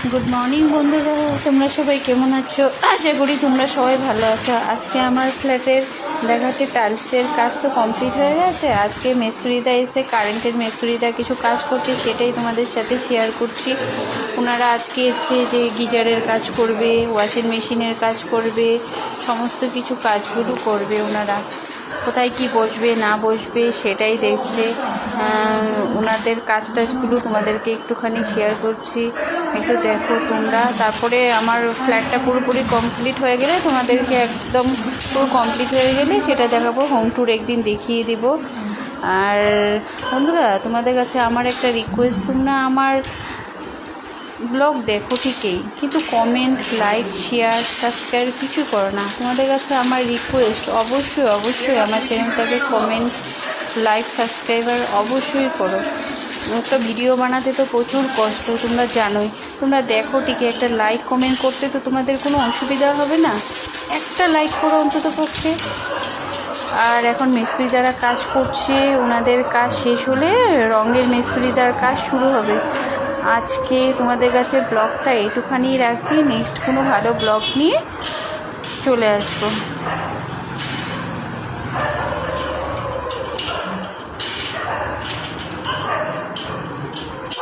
Good morning বন্ধুরা, তোমরা সবাই কেমন আছো? আশা করি তোমরা সবাই ভালো আছো। আজকে আমার ফ্ল্যাটের দেখা যাচ্ছে টাইলসের কাজ তো কমপ্লিট হয়ে গেছে। আজকে মিস্ত্রিদা এসে কারেন্টের মিস্ত্রিদা কিছু কাজ করছে, সেটাই তোমাদের সাথে শেয়ার করছি। ওনারা আজকে এসে যে গিজারের কাজ করবে, ওয়াশিং মেশিনের কাজ করবে, সমস্ত কিছু কাজগুলো করবে। ওনারা কোথায় কি বসবে না বসবে সেটাই দেখছে। ওনাদের কাজ টাজগুলো তোমাদেরকে একটুখানি শেয়ার করছি, একটু দেখো তোমরা। তারপরে আমার ফ্ল্যাটটা পুরোপুরি কমপ্লিট হয়ে গেলে তোমাদেরকে একদম পুরো কমপ্লিট হয়ে গেলে সেটা দেখাবো, হোম ট্যুর একদিন দেখিয়ে দিব। আর বন্ধুরা, তোমাদের কাছে আমার একটা রিকোয়েস্ট, তোমরা আমার ব্লগ দেখো ঠিকই, কিন্তু কমেন্ট, লাইক, শেয়ার, সাবস্ক্রাইব কিছু করো না। তোমাদের কাছে আমার রিকোয়েস্ট, অবশ্যই অবশ্যই আমার চ্যানেলটাকে কমেন্ট, লাইক, সাবস্ক্রাইবার অবশ্যই করো। একটা ভিডিও বানাতে তো প্রচুর কষ্ট, তোমরা জানোই। তোমরা দেখো ঠিকই, একটা লাইক কমেন্ট করতে তো তোমাদের কোনো অসুবিধা হবে না। একটা লাইক করো অন্তত পক্ষে। আর এখন মিস্ত্রি দ্বারা কাজ করছে, ওনাদের কাজ শেষ হলে রঙের মিস্ত্রি দ্বারা কাজ শুরু হবে। আজকে তোমাদের কাছে ব্লগটা এইটুখানি রাখছি, নেক্সট কোনো ভালো ব্লগ নিয়ে চলে আসবো।